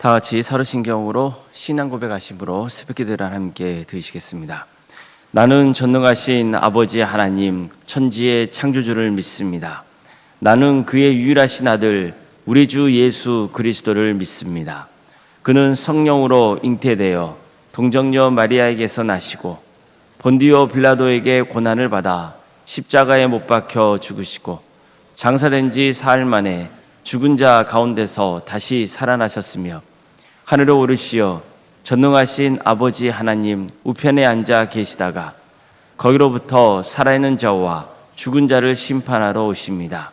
다 같이 사도신경으로 신앙 고백하심으로 새벽기도를 함께 드리시겠습니다. 나는 전능하신 아버지 하나님 천지의 창조주를 믿습니다. 나는 그의 유일하신 아들 우리 주 예수 그리스도를 믿습니다. 그는 성령으로 잉태되어 동정녀 마리아에게서 나시고 본디오 빌라도에게 고난을 받아 십자가에 못 박혀 죽으시고 장사된 지 사흘 만에 죽은 자 가운데서 다시 살아나셨으며 하늘에 오르시어 전능하신 아버지 하나님 우편에 앉아 계시다가 거기로부터 살아있는 자와 죽은 자를 심판하러 오십니다.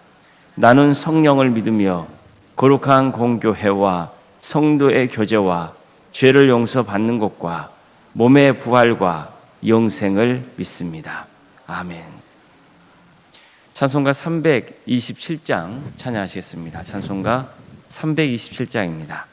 나는 성령을 믿으며 거룩한 공교회와 성도의 교제와 죄를 용서받는 것과 몸의 부활과 영생을 믿습니다. 아멘. 찬송가 327장 찬양하시겠습니다. 찬송가 327장입니다.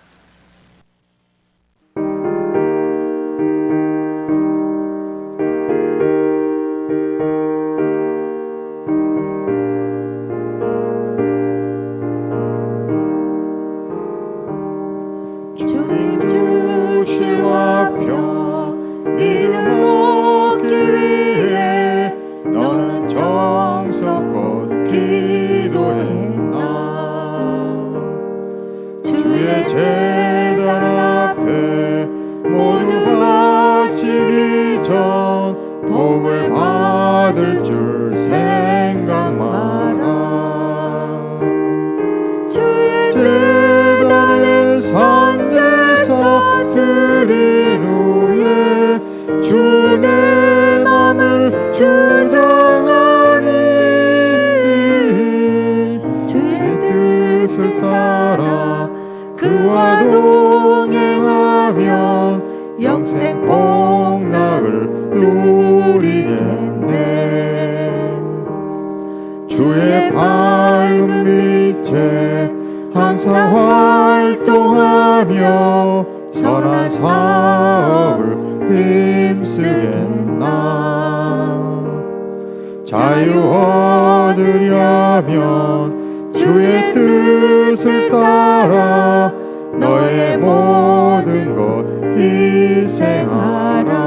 주님 주실 화평 믿음 얻기 위해 너는 정성껏 기도했나. 주의 제단 앞에 모두 바치기 전 복을 받을 줄 생각 마라. 주의 제단에 산제사 드린 후에 주 내 맘을 주장하니 주의 뜻을 따라 그와 동행하면 영생 복락을 누리겠네. 주의 밝은 빛에 항상 활동하며 선한 사업을 힘쓰겠나. 자유 얻으려면 주의 뜻을 따라 너의 모든 것 희생하라.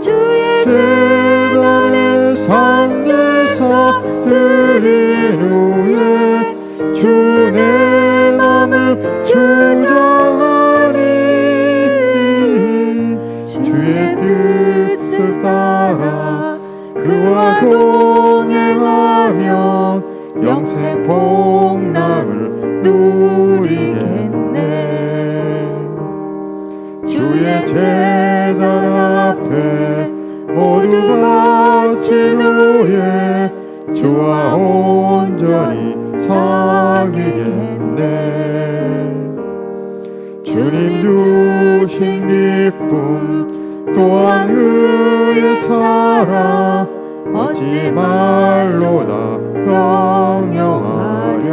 주의 제단에 산제사 드린 후에 주 내 맘을 주장하니 주의 뜻을 따라 그와 동행하면 영생 복락을 누리겠네. 주의 제단 앞에 모두 바친 후에 주와 온전히 사귀겠네. 주님 주신 기쁨 또한 그의 사랑 어찌 말로다 영영하랴.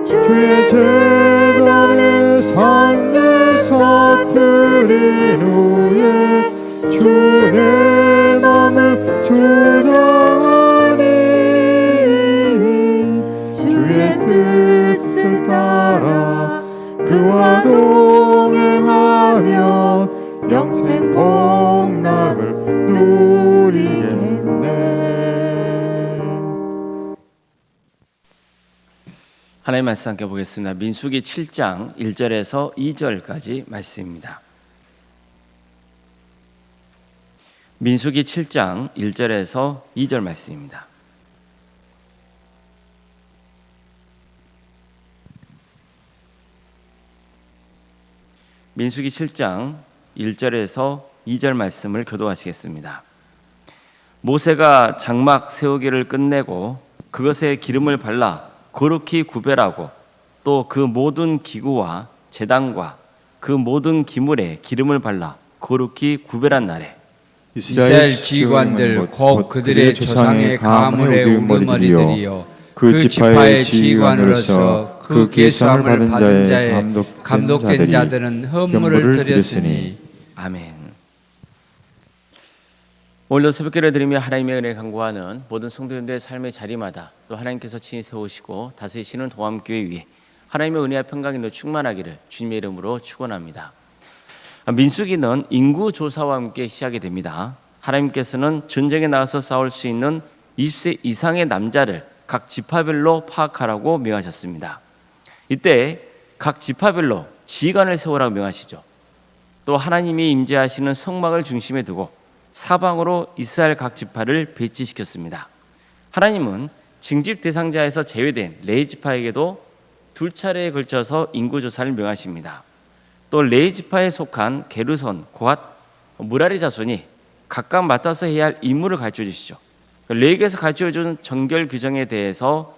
주의 제단에 산제사 드린 후에 주 내 맘을 주장하니 주의 뜻을 따라 그와 동행하면 영생 복락을 누리겠네. 하나님 말씀 함께 보겠습니다. 민수기 7장 1절에서 2절까지 말씀입니다. 민수기 7장 1절에서 2절 말씀입니다. 민수기 7장 1절에서 2절 말씀을 교도하시겠습니다. 모세가 장막 세우기를 끝내고 그것에 기름을 발라 거룩히 구별하고 또 그 모든 기구와 제단과 그 모든 기물에 기름을 발라 거룩히 구별한 날에 이스라엘 지휘관들 곧 그들의 조상의 가문의 우두머리들이여 그 지파의 지휘관으로서 그 계수함을 받은 자의 감독된 자들은 헌물을 드렸으니. 아멘. 오늘도 새벽기를 드리며 하나님의 은혜를 간구하는 모든 성도님들의 삶의 자리마다 또 하나님께서 친히 세우시고 다스리시는 동암교회 위에 하나님의 은혜와 평강이 너 충만하기를 주님의 이름으로 축원합니다. 민수기는 인구 조사와 함께 시작이 됩니다. 하나님께서는 전쟁에 나가서 싸울 수 있는 20세 이상의 남자를 각 지파별로 파악하라고 명하셨습니다. 이때 각 지파별로 지휘관을 세우라고 명하시죠. 또 하나님이 임재하시는 성막을 중심에 두고 사방으로 이스라엘 각 지파를 배치시켰습니다. 하나님은 징집 대상자에서 제외된 레위 지파에게도 2차례에 걸쳐서 인구조사를 명하십니다. 또 레위 지파에 속한 게르손, 고핫, 무라리 자손이 각각 맡아서 해야 할 임무를 가르쳐 주시죠. 레위기에서 가르쳐 준 정결 규정에 대해서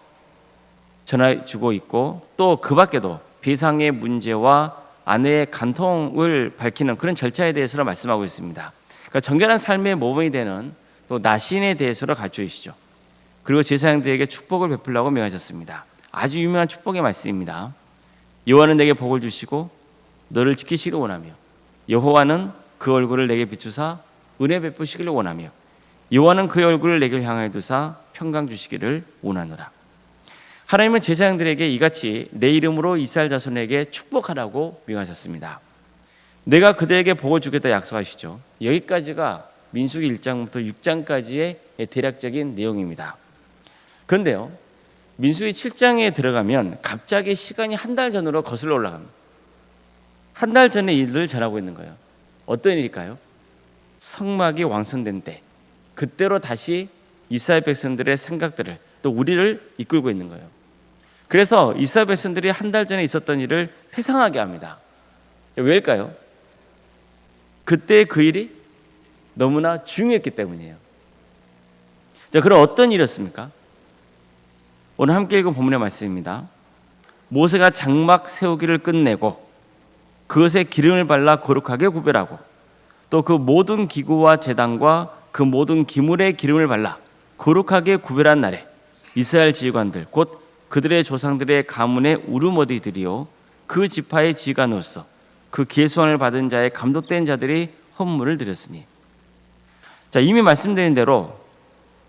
전해 주고 있고, 또 그 밖에도 배상의 문제와 아내의 간통을 밝히는 그런 절차에 대해서 말씀하고 있습니다. 그러니까 정결한 삶의 모범이 되는 또 나신에 대해서 가르쳐 주시죠. 그리고 제사장들에게 축복을 베풀라고 명하셨습니다. 아주 유명한 축복의 말씀입니다. 여호와는 내게 복을 주시고 너를 지키시기를 원하며, 여호와는 그 얼굴을 내게 비추사 은혜 베푸시기를 원하며, 여호와는 그의 얼굴을 내게 향하여 두사 평강 주시기를 원하노라. 하나님은 제사장들에게 이같이 내 이름으로 이스라엘 자손에게 축복하라고 명하셨습니다. 내가 그들에게 복을 주겠다 약속하시죠. 여기까지가 민수기 1장부터 6장까지의 대략적인 내용입니다. 그런데요, 민수기 7장에 들어가면 갑자기 시간이 한 달 전으로 거슬러 올라갑니다. 한 달 전의 일을 전하고 있는 거예요. 어떤 일일까요? 성막이 완성된 때, 그때로 다시 이스라엘 백성들의 생각들을, 또 우리를 이끌고 있는 거예요. 그래서 이스라엘 백성들이 한 달 전에 있었던 일을 회상하게 합니다. 왜일까요? 그때 그 일이 너무나 중요했기 때문이에요. 자, 그럼 어떤 일이었습니까? 오늘 함께 읽은 본문의 말씀입니다. 모세가 장막 세우기를 끝내고 그것에 기름을 발라 거룩하게 구별하고, 또 그 모든 기구와 제단과 그 모든 기물에 기름을 발라 거룩하게 구별한 날에 이스라엘 지휘관들 곧 그들의 조상들의 가문의 우르머디들이요 그 지파의 지휘관으로서 그 계수안을 받은 자의 감독된 자들이 헌물을 드렸으니. 자, 이미 말씀드린 대로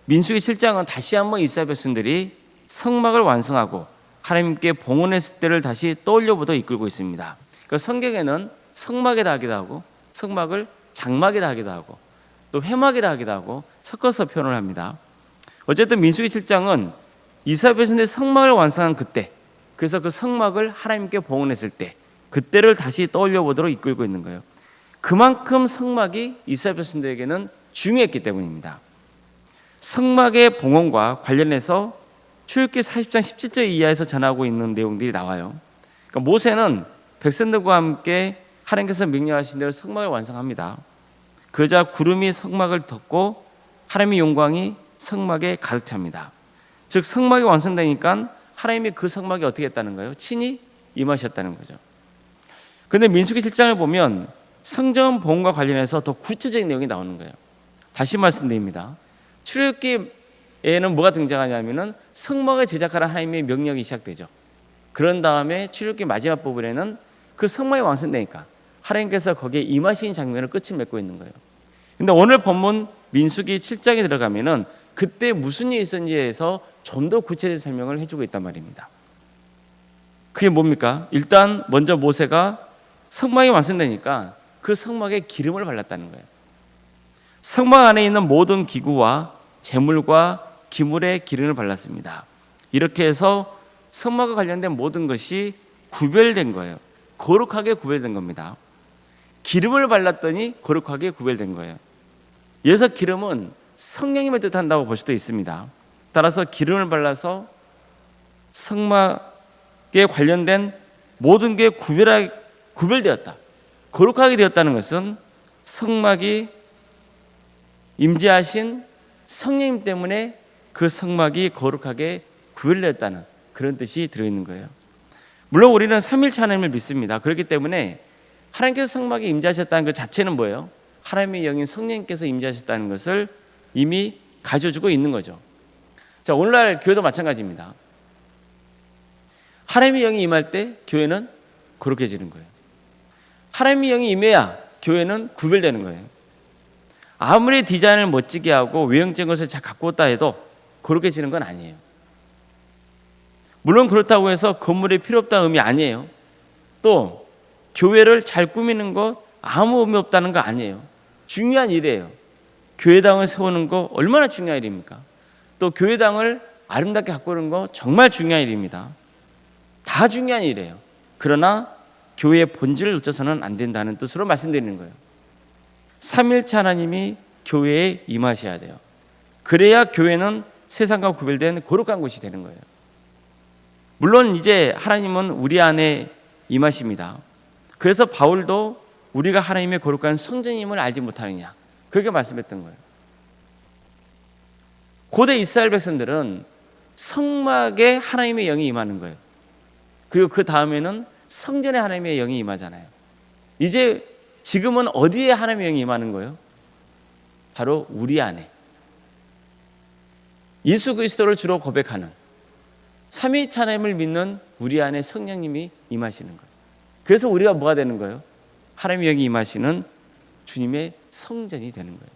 민수기 7장은 다시 한번 이스라엘 백성들이 성막을 완성하고 하나님께 봉헌했을 때를 다시 떠올려보도록 이끌고 있습니다. 그러니까 성경에는 성막이라 하기도 하고 성막을 장막이라 하기도 하고 또 회막이라 하기도 하고 섞어서 표현을 합니다. 어쨌든 민수기 7장은 이스라엘 백성들이 성막을 완성한 그때, 그래서 그 성막을 하나님께 봉헌했을 때, 그때를 다시 떠올려보도록 이끌고 있는 거예요. 그만큼 성막이 이스라엘 백성들에게는 중요했기 때문입니다. 성막의 봉헌과 관련해서 출애굽기 40장 17절 이하에서 전하고 있는 내용들이 나와요. 그러니까 모세는 백성들과 함께 하나님께서 명령하신 대로 성막을 완성합니다. 그러자 구름이 성막을 덮고 하나님의 영광이 성막에 가득 찹니다. 즉 성막이 완성되니까 하나님이 그 성막에 어떻게 했다는 거예요? 친히 임하셨다는 거죠. 그런데 민수기 7장을 보면 성전 봉헌과 관련해서 더 구체적인 내용이 나오는 거예요. 다시 말씀드립니다. 출애굽기에는 뭐가 등장하냐면은 성막을 제작하라 하나님의 명령이 시작되죠. 그런 다음에 출애굽기 마지막 부분에는 그 성막이 완성되니까 하나님께서 거기에 임하신 장면을 끝을 맺고 있는 거예요. 근데 오늘 본문 민수기 7장에 들어가면은 그때 무슨 일이 있었는지에서 좀 더 구체적인 설명을 해주고 있단 말입니다. 그게 뭡니까? 일단 먼저 모세가 성막이 완성되니까 그 성막에 기름을 발랐다는 거예요. 성막 안에 있는 모든 기구와 제물과 기물에 기름을 발랐습니다. 이렇게 해서 성막과 관련된 모든 것이 구별된 거예요. 거룩하게 구별된 겁니다. 기름을 발랐더니 거룩하게 구별된 거예요. 여기서 기름은 성령님을 뜻한다고 볼 수도 있습니다. 따라서 기름을 발라서 성막에 관련된 모든 게 구별되었다, 거룩하게 되었다는 것은 성막이 임재하신 성령님 때문에 그 성막이 거룩하게 구별되었다는 그런 뜻이 들어있는 거예요. 물론 우리는 삼위일체 하나님을 믿습니다. 그렇기 때문에 하나님께서 성막에 임재하셨다는 것 자체는 뭐예요? 하나님의 영인 성령님께서 임재하셨다는 것을 이미 가져주고 있는 거죠. 자, 오늘날 교회도 마찬가지입니다. 하나님의 영이 임할 때 교회는 거룩해지는 거예요. 하나님의 영이 임해야 교회는 구별되는 거예요. 아무리 디자인을 멋지게 하고 외형적인 것을 잘 갖고 왔다 해도 거룩해지는 건 아니에요. 물론 그렇다고 해서 건물이 필요 없다는 의미 아니에요. 또 교회를 잘 꾸미는 거 아무 의미 없다는 거 아니에요. 중요한 일이에요. 교회당을 세우는 거 얼마나 중요한 일입니까? 또 교회당을 아름답게 가꾸는 거 정말 중요한 일입니다. 다 중요한 일이에요. 그러나 교회의 본질을 놓쳐서는 안 된다는 뜻으로 말씀드리는 거예요. 삼일체 하나님이 교회에 임하셔야 돼요. 그래야 교회는 세상과 구별된 거룩한 곳이 되는 거예요. 물론 이제 하나님은 우리 안에 임하십니다. 그래서 바울도 우리가 하나님의 거룩한 성전임을 알지 못하느냐, 그렇게 말씀했던 거예요. 고대 이스라엘 백성들은 성막에 하나님의 영이 임하는 거예요. 그리고 그 다음에는 성전에 하나님의 영이 임하잖아요. 이제 지금은 어디에 하나님의 영이 임하는 거예요? 바로 우리 안에. 예수 그리스도를 주로 고백하는 삼위일체 하나님을 믿는 우리 안에 성령님이 임하시는 거예요. 그래서 우리가 뭐가 되는 거예요? 하나님의 영이 임하시는 주님의 성전이 되는 거예요.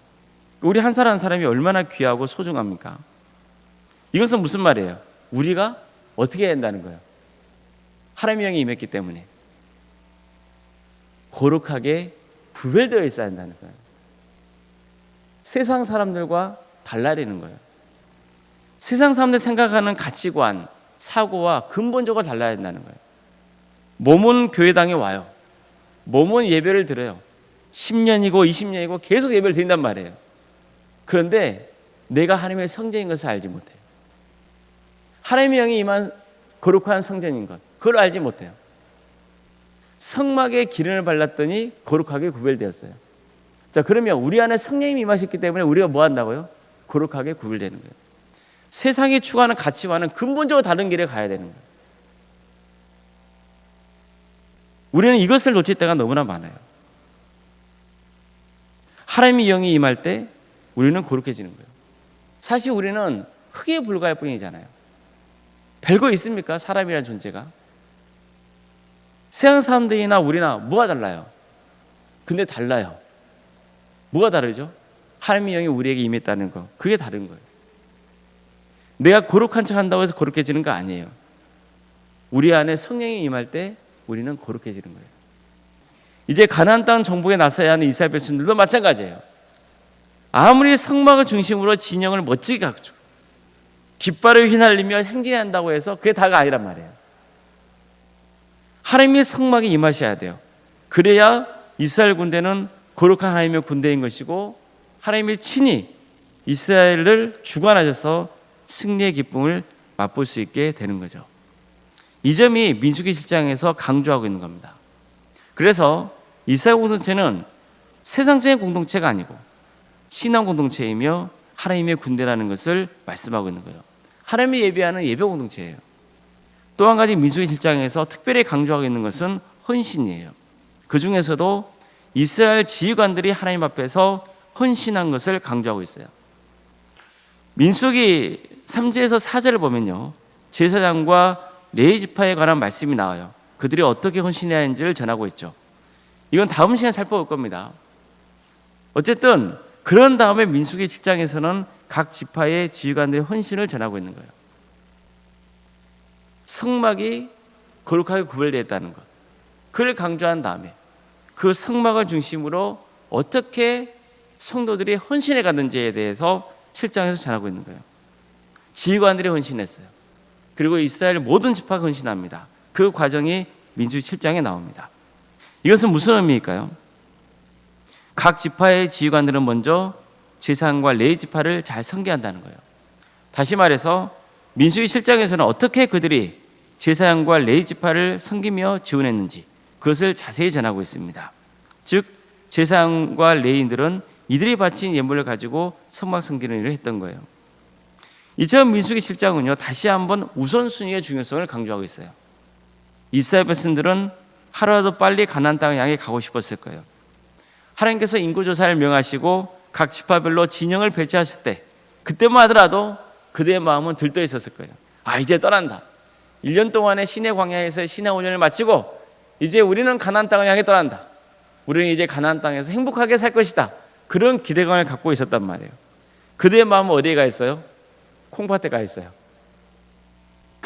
우리 한 사람 한 사람이 얼마나 귀하고 소중합니까? 이것은 무슨 말이에요? 우리가 어떻게 해야 한다는 거예요? 하나님의 영이 임했기 때문에 거룩하게 구별되어 있어야 한다는 거예요. 세상 사람들과 달라야 되는 거예요. 세상 사람들 생각하는 가치관, 사고와 근본적으로 달라야 된다는 거예요. 몸은 교회당에 와요. 몸은 예배를 드려요. 10년이고 20년이고 계속 예배를 드린단 말이에요. 그런데 내가 하나님의 성전인 것을 알지 못해요. 하나님의 영이 임한 거룩한 성전인 것, 그걸 알지 못해요. 성막에 기름을 발랐더니 거룩하게 구별되었어요. 자, 그러면 우리 안에 성령님이 임하셨기 때문에 우리가 뭐 한다고요? 거룩하게 구별되는 거예요. 세상이 추구하는 가치와는 근본적으로 다른 길에 가야 되는 거예요. 우리는 이것을 놓칠 때가 너무나 많아요. 하나님의 영이 임할 때 우리는 거룩해지는 거예요. 사실 우리는 흙에 불과할 뿐이잖아요. 별거 있습니까? 사람이라는 존재가. 세상 사람들이나 우리나 뭐가 달라요? 근데 달라요. 뭐가 다르죠? 하나님의 영이 우리에게 임했다는 거, 그게 다른 거예요. 내가 거룩한 척 한다고 해서 거룩해지는 거 아니에요. 우리 안에 성령이 임할 때 우리는 거룩해지는 거예요. 이제 가나안 땅 정복에 나서야 하는 이스라엘 백성들도 마찬가지예요. 아무리 성막을 중심으로 진영을 멋지게 갖추고 깃발을 휘날리며 행진한다고 해서 그게 다가 아니란 말이에요. 하나님의 성막에 임하셔야 돼요. 그래야 이스라엘 군대는 거룩한 하나님의 군대인 것이고 하나님이 친히 이스라엘을 주관하셔서 승리의 기쁨을 맛볼 수 있게 되는 거죠. 이 점이 민수기 7장에서 강조하고 있는 겁니다. 그래서 이스라엘 공동체는 세상적인 공동체가 아니고 신앙 공동체이며 하나님의 군대라는 것을 말씀하고 있는 거예요. 하나님이 예배하는 예배 공동체예요. 또 한 가지 민수기 7장에서 특별히 강조하고 있는 것은 헌신이에요. 그 중에서도 이스라엘 지휘관들이 하나님 앞에서 헌신한 것을 강조하고 있어요. 민수기 3절에서 4절을 보면요, 제사장과 레위 지파에 관한 말씀이 나와요. 그들이 어떻게 헌신해야 하는지를 전하고 있죠. 이건 다음 시간에 살펴볼 겁니다. 어쨌든 그런 다음에 민수기 7장에서는 각 지파의 지휘관들의 헌신을 전하고 있는 거예요. 성막이 거룩하게 구별되어 있다는 것, 그걸 강조한 다음에 그 성막을 중심으로 어떻게 성도들이 헌신해 갔는지에 대해서 7장에서 전하고 있는 거예요. 지휘관들이 헌신했어요. 그리고 이스라엘 모든 지파가 헌신합니다. 그 과정이 민수기 7장에 나옵니다. 이것은 무슨 의미일까요? 각 지파의 지휘관들은 먼저 제사장과 레위 지파를 잘 섬겨한다는 거예요. 다시 말해서 민수기 7장에서는 어떻게 그들이 제사장과 레위 지파를 섬기며 지원했는지 그것을 자세히 전하고 있습니다. 즉 제사장과 레위인들은 이들이 바친 예물을 가지고 성막 섬기는 일을 했던 거예요. 이처럼 민수기 7장은요, 다시 한번 우선순위의 중요성을 강조하고 있어요. 이스라엘 백성들은 하루라도 빨리 가나안 땅을 향해 가고 싶었을 거예요. 하나님께서 인구조사를 명하시고 각 지파별로 진영을 배치하실 때 그때만 하더라도 그들의 마음은 들떠 있었을 거예요. 아, 이제 떠난다. 1년 동안의 시내 광야에서 신앙 훈련을 마치고 이제 우리는 가나안 땅을 향해 떠난다. 우리는 이제 가나안 땅에서 행복하게 살 것이다. 그런 기대감을 갖고 있었단 말이에요. 그들의 마음은 어디에 가 있어요? 콩밭에 가 있어요.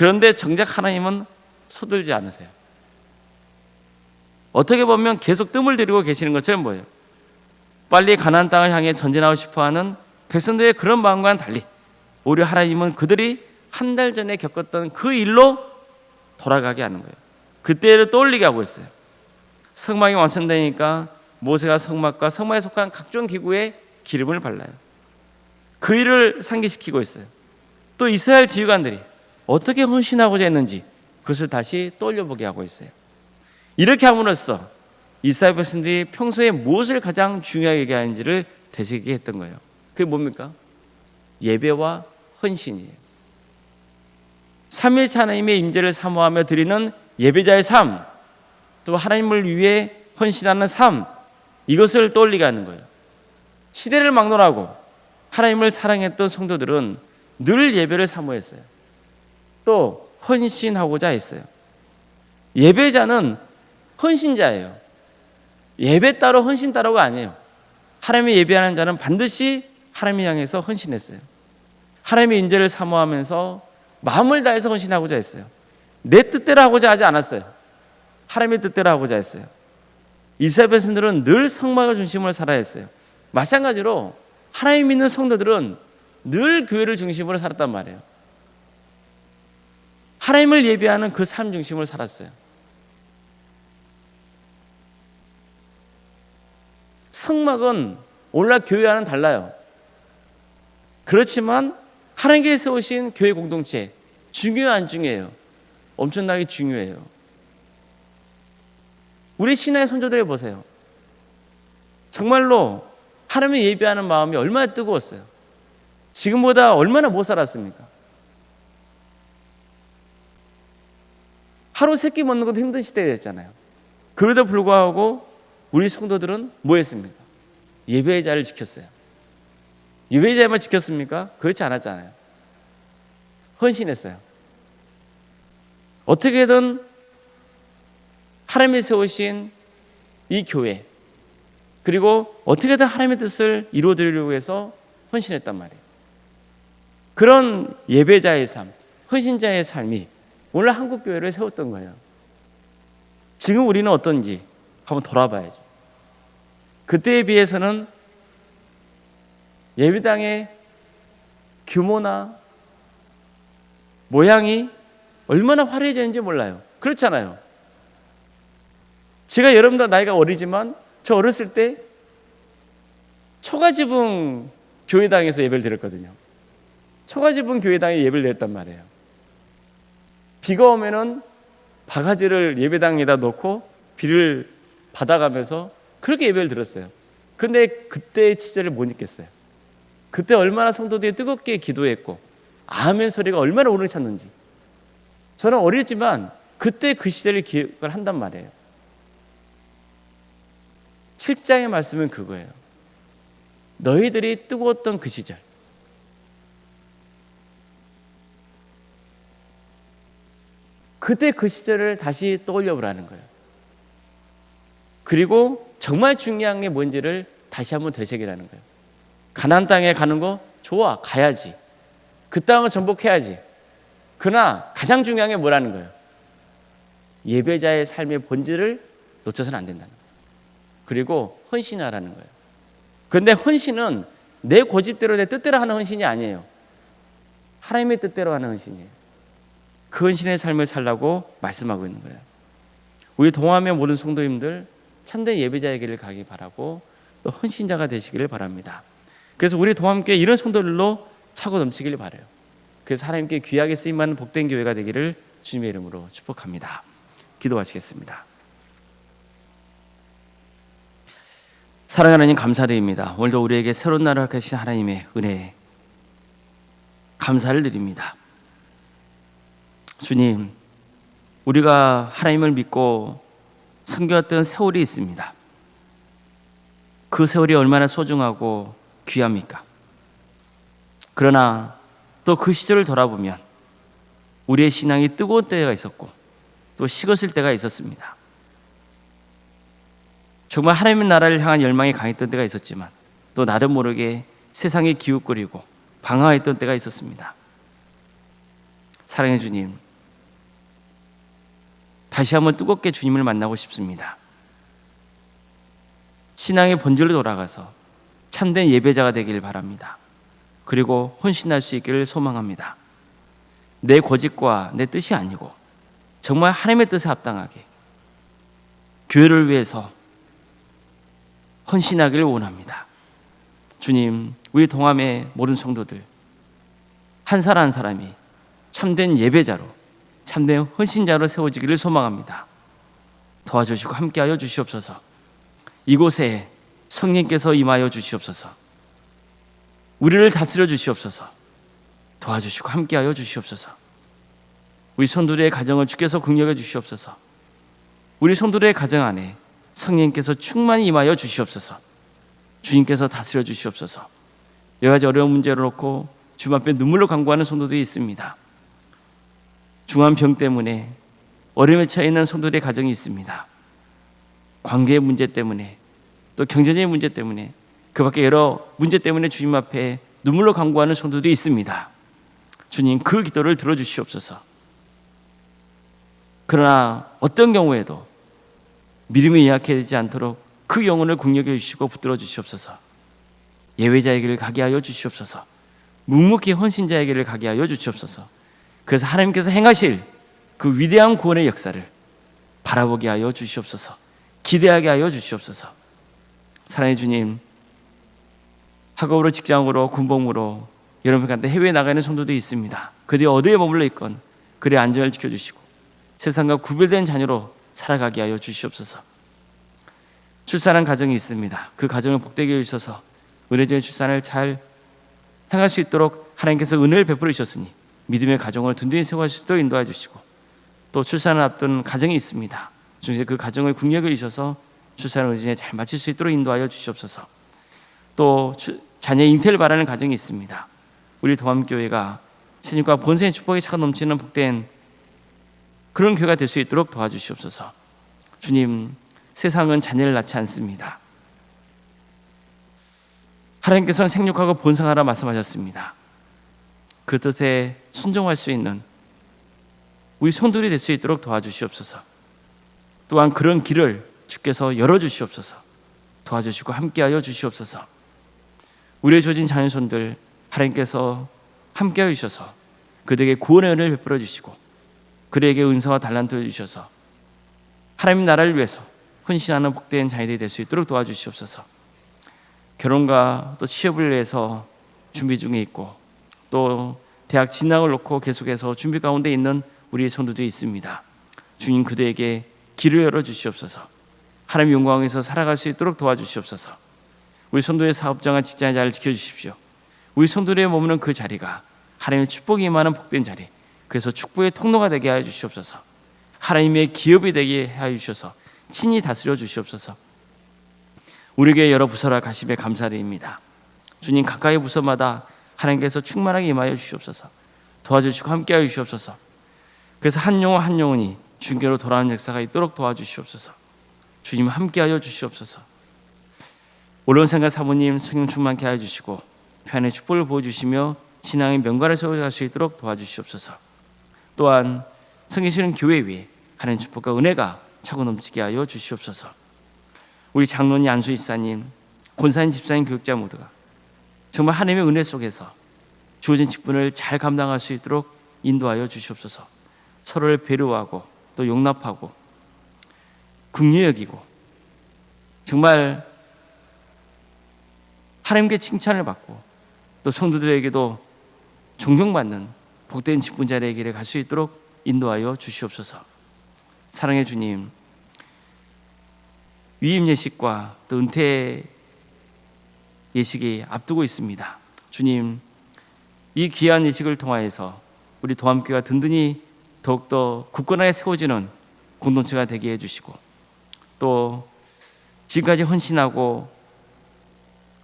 그런데 정작 하나님은 서둘지 않으세요. 어떻게 보면 계속 뜸을 들이고 계시는 것처럼 보여요. 빨리 가나안 땅을 향해 전진하고 싶어하는 백성들의 그런 마음과는 달리 오히려 하나님은 그들이 한 달 전에 겪었던 그 일로 돌아가게 하는 거예요. 그때를 떠올리게 하고 있어요. 성막이 완성되니까 모세가 성막과 성막에 속한 각종 기구에 기름을 발라요. 그 일을 상기시키고 있어요. 또 이스라엘 지휘관들이 어떻게 헌신하고자 했는지 그것을 다시 떠올려보게 하고 있어요. 이렇게 함으로써 이스라엘 백성들이 평소에 무엇을 가장 중요하게 여기는지를 되새기게 했던 거예요. 그게 뭡니까? 예배와 헌신이에요. 삼위일체 하나님의 임재를 사모하며 드리는 예배자의 삶, 또 하나님을 위해 헌신하는 삶, 이것을 떠올리게 하는 거예요. 시대를 막론하고 하나님을 사랑했던 성도들은 늘 예배를 사모했어요. 또 헌신하고자 했어요. 예배자는 헌신자예요. 예배 따로 헌신 따로가 아니에요. 하나님의 예배하는 자는 반드시 하나님을 향해서 헌신했어요. 하나님의 인재를 사모하면서 마음을 다해서 헌신하고자 했어요. 내 뜻대로 하고자 하지 않았어요. 하나님의 뜻대로 하고자 했어요. 이스라엘 백성들은 늘 성막을 중심으로 살아야 했어요. 마찬가지로 하나님 믿는 성도들은 늘 교회를 중심으로 살았단 말이에요. 하나님을 예배하는 그 삶 중심으로 살았어요. 성막은 오늘날 교회와는 달라요. 그렇지만 하나님께서 세우신 교회 공동체 중요해요, 안 중요해요? 엄청나게 중요해요. 우리 신앙의 선조들 보세요. 정말로 하나님을 예배하는 마음이 얼마나 뜨거웠어요. 지금보다 얼마나 못 살았습니까? 하루 세끼 먹는 것도 힘든 시대였잖아요. 그래도 불구하고 우리 성도들은 뭐 했습니까? 예배의 자리를 지켰어요. 예배의 자리만 지켰습니까? 그렇지 않았잖아요. 헌신했어요. 어떻게든 하나님이 세우신 이 교회, 그리고 어떻게든 하나님의 뜻을 이루어드리려고 해서 헌신했단 말이에요. 그런 예배자의 삶, 헌신자의 삶이 오늘 한국교회를 세웠던 거예요. 지금 우리는 어떤지 한번 돌아봐야죠. 그때에 비해서는 예배당의 규모나 모양이 얼마나 화려해졌는지 몰라요. 그렇잖아요. 제가 여러분들 나이가 어리지만 저 어렸을 때 초가지붕 교회당에서 예배를 드렸거든요. 초가지붕 교회당에 예배를 드렸단 말이에요. 비가 오면은 바가지를 예배당에다 놓고 비를 받아가면서 그렇게 예배를 드렸어요. 근데 그때의 치절을 못 잊겠어요. 그때 얼마나 성도들이 뜨겁게 기도했고 아멘 소리가 얼마나 오르 찼는지. 저는 어렸지만 그때 그 시절을 기억을 한단 말이에요. 7장의 말씀은 그거예요. 너희들이 뜨거웠던 그 시절, 그때 그 시절을 다시 떠올려 보라는 거예요. 그리고 정말 중요한 게 뭔지를 다시 한번 되새기라는 거예요. 가나안 땅에 가는 거 좋아, 가야지. 그 땅을 정복해야지. 그러나 가장 중요한 게 뭐라는 거예요? 예배자의 삶의 본질을 놓쳐서는 안 된다는 거예요. 그리고 헌신하라는 거예요. 그런데 헌신은 내 고집대로 내 뜻대로 하는 헌신이 아니에요. 하나님의 뜻대로 하는 헌신이에요. 그 헌신의 삶을 살라고 말씀하고 있는 거예요. 우리 동함의 모든 성도님들 참된 예배자의 길을 가기 바라고 또 헌신자가 되시기를 바랍니다. 그래서 우리 동함교회 이런 성도들로 차고 넘치기를 바라요. 그래서 하나님께 귀하게 쓰임받는 복된 교회가 되기를 주님의 이름으로 축복합니다. 기도하시겠습니다. 사랑하는 하나님 감사드립니다. 오늘도 우리에게 새로운 날을 허락하신 하나님의 은혜에 감사를 드립니다. 주님, 우리가 하나님을 믿고 섬겨왔던 세월이 있습니다. 그 세월이 얼마나 소중하고 귀합니까? 그러나 또 그 시절을 돌아보면 우리의 신앙이 뜨거운 때가 있었고 또 식었을 때가 있었습니다. 정말 하나님의 나라를 향한 열망이 강했던 때가 있었지만 또 나도 모르게 세상에 기웃거리고 방황했던 때가 있었습니다. 사랑해 주님, 다시 한번 뜨겁게 주님을 만나고 싶습니다. 신앙의 본질로 돌아가서 참된 예배자가 되길 바랍니다. 그리고 헌신할 수 있기를 소망합니다. 내 고집과 내 뜻이 아니고 정말 하나님의 뜻에 합당하게 교회를 위해서 헌신하기를 원합니다. 주님, 우리 동함의 모든 성도들 한 사람 한 사람이 참된 예배자로, 참된 헌신자로 세워지기를 소망합니다. 도와주시고 함께하여 주시옵소서. 이곳에 성령께서 임하여 주시옵소서. 우리를 다스려 주시옵소서. 도와주시고 함께하여 주시옵소서. 우리 성도들의 가정을 주께서 긍휼해 주시옵소서. 우리 성도들의 가정 안에 성령께서 충만히 임하여 주시옵소서. 주님께서 다스려 주시옵소서. 여러 가지 어려운 문제를 놓고 주님 앞에 눈물로 간구하는 성도들이 있습니다. 중한 병 때문에 어려움에 처해 있는 성도들의 가정이 있습니다. 관계의 문제 때문에, 또 경제적인 문제 때문에, 그 밖에 여러 문제 때문에 주님 앞에 눈물로 간구하는 성도들이 있습니다. 주님, 그 기도를 들어주시옵소서. 그러나 어떤 경우에도 믿음이 약해지지 않도록 그 영혼을 긍휼해 주시고 붙들어 주시옵소서. 예외자에게를 가게 하여 주시옵소서. 묵묵히 헌신자에게를 가게 하여 주시옵소서. 그래서 하나님께서 행하실 그 위대한 구원의 역사를 바라보게 하여 주시옵소서. 기대하게 하여 주시옵소서. 사랑의 주님, 학업으로, 직장으로, 군복무로 여러분 가운데 해외에 나가 있는 성도들이 있습니다. 그들이 어디에 머물러 있건 그들의 안전을 지켜주시고 세상과 구별된 자녀로 살아가게 하여 주시옵소서. 출산한 가정이 있습니다. 그 가정을 복되게 해주셔서 은혜적인 출산을 잘 행할 수 있도록 하나님께서 은혜를 베풀어 주셨으니 믿음의 가정을 든든히 세워갈 수 있도록 인도해 주시고, 또 출산을 앞둔 가정이 있습니다. 중에 그 가정을 긍휼히 주셔서 출산을 의진에 잘 마칠 수 있도록 인도하여 주시옵소서. 또 자녀 잉태를 바라는 가정이 있습니다. 우리 동암교회가 신과 본생의 축복이 차가 넘치는 복된 그런 교회가 될 수 있도록 도와주시옵소서. 주님, 세상은 자녀를 낳지 않습니다. 하나님께서는 생육하고 번성하라 말씀하셨습니다. 그 뜻에 순종할 수 있는 우리 성도들이 될 수 있도록 도와주시옵소서. 또한 그런 길을 주께서 열어주시옵소서. 도와주시고 함께하여 주시옵소서. 우리의 조진 자녀손들 하나님께서 함께하여 주셔서 그들에게 구원의 은혜를 베풀어 주시고 그들에게 은사와 달란트를 주셔서 하나님 나라를 위해서 헌신하는 복된 자녀들이 될 수 있도록 도와주시옵소서. 결혼과 또 취업을 위해서 준비 중에 있고 또 대학 진학을 놓고 계속해서 준비 가운데 있는 우리 성도들이 있습니다. 주님, 그들에게 길을 열어주시옵소서. 하나님 영광에서 살아갈 수 있도록 도와주시옵소서. 우리 성도의 사업장과 직장의 자리를 지켜주십시오. 우리 성도들의 머무는 그 자리가 하나님의 축복이 임하는 복된 자리, 그래서 축복의 통로가 되게 하여 주시옵소서. 하나님의 기업이 되게 하여 주셔서 친히 다스려 주시옵소서. 우리에게 여러 부서라 가심에 감사드립니다. 주님, 각각의 부서마다 하나님께서 충만하게 임하여 주시옵소서. 도와주시고 함께하여 주시옵소서. 그래서 한 영혼 한 영혼이 주님께로 돌아오는 역사가 있도록 도와주시옵소서. 주님, 함께하여 주시옵소서. 올라온 생각 사모님 성령 충만케 하여 주시고 편의 축복을 보여주시며 신앙의 명관을 세워갈 수 있도록 도와주시옵소서. 또한 성기시는 교회 위에 하나님 축복과 은혜가 차고 넘치게 하여 주시옵소서. 우리 장로님, 안수 이사님, 권사님, 집사님, 교육자 모두가 정말 하나님의 은혜 속에서 주어진 직분을 잘 감당할 수 있도록 인도하여 주시옵소서. 서로를 배려하고 또 용납하고 긍휼히 여기고 정말 하나님께 칭찬을 받고 또 성도들에게도 존경받는 복된 직분자의 길에 갈 수 있도록 인도하여 주시옵소서. 사랑의 주님, 위임 예식과 또 은퇴 예식이 앞두고 있습니다. 주님, 이 귀한 예식을 통하여서 우리 도함교회가 든든히 더욱더 굳건하게 세워지는 공동체가 되게 해주시고 또 지금까지 헌신하고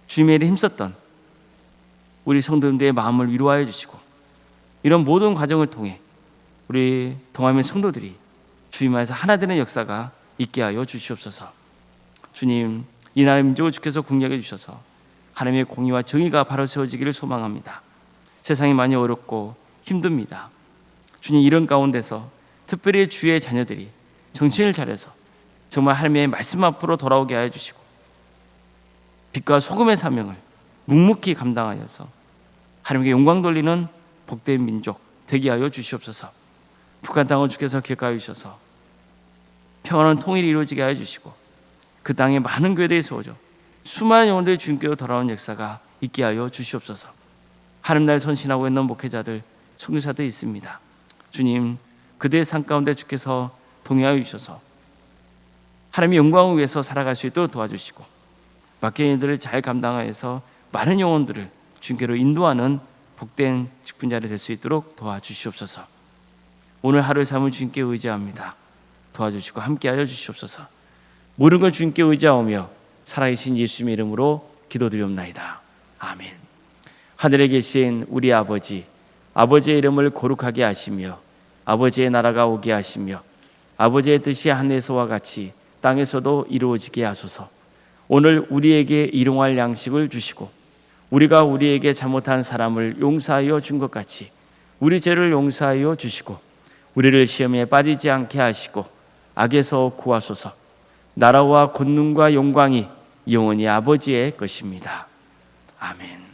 주님의 일에 힘썼던 우리 성도들의 마음을 위로하여 주시고 이런 모든 과정을 통해 우리 동함의 성도들이 주님 안에서 하나 되는 역사가 있게 하여 주시옵소서. 주님, 이 나라의 민족을 주께서 공략해 주셔서 하나님의 공의와 정의가 바로 세워지기를 소망합니다. 세상이 많이 어렵고 힘듭니다. 주님, 이런 가운데서 특별히 주의 자녀들이 정신을 차려서 정말 하나님의 말씀 앞으로 돌아오게 하여 주시고 빛과 소금의 사명을 묵묵히 감당하여서 하나님께 영광 돌리는 복된 민족 되게 하여 주시옵소서. 북한 땅을 주께서 기억하여 주셔서 평안한 통일이 이루어지게 하여 주시고 그 땅에 많은 교회들이 세워져 수많은 영혼들이 주님께로 돌아오는 역사가 있게 하여 주시옵소서. 하나님 나라에 선신하고 있는 목회자들, 선교사들이 있습니다. 주님, 그들의 삶 가운데 주께서 동행하여 주셔서 하나님의 영광을 위해서 살아갈 수 있도록 도와주시고 맡겨진 일들을 잘 감당하여서 많은 영혼들을 주님께로 인도하는 복된 직분자를 될 수 있도록 도와주시옵소서. 오늘 하루의 삶을 주님께 의지합니다. 도와주시고 함께하여 주시옵소서. 모든 걸 주님께 의지하오며 살아계신 예수님의 이름으로 기도드리옵나이다. 아멘. 하늘에 계신 우리 아버지, 아버지의 이름을 거룩하게 하시며 아버지의 나라가 오게 하시며 아버지의 뜻이 하늘에서와 같이 땅에서도 이루어지게 하소서. 오늘 우리에게 일용할 양식을 주시고 우리가 우리에게 잘못한 사람을 용서하여 준 것 같이 우리 죄를 용서하여 주시고 우리를 시험에 빠지지 않게 하시고 악에서 구하소서. 나라와 권능과 영광이 영원히 아버지의 것입니다. 아멘.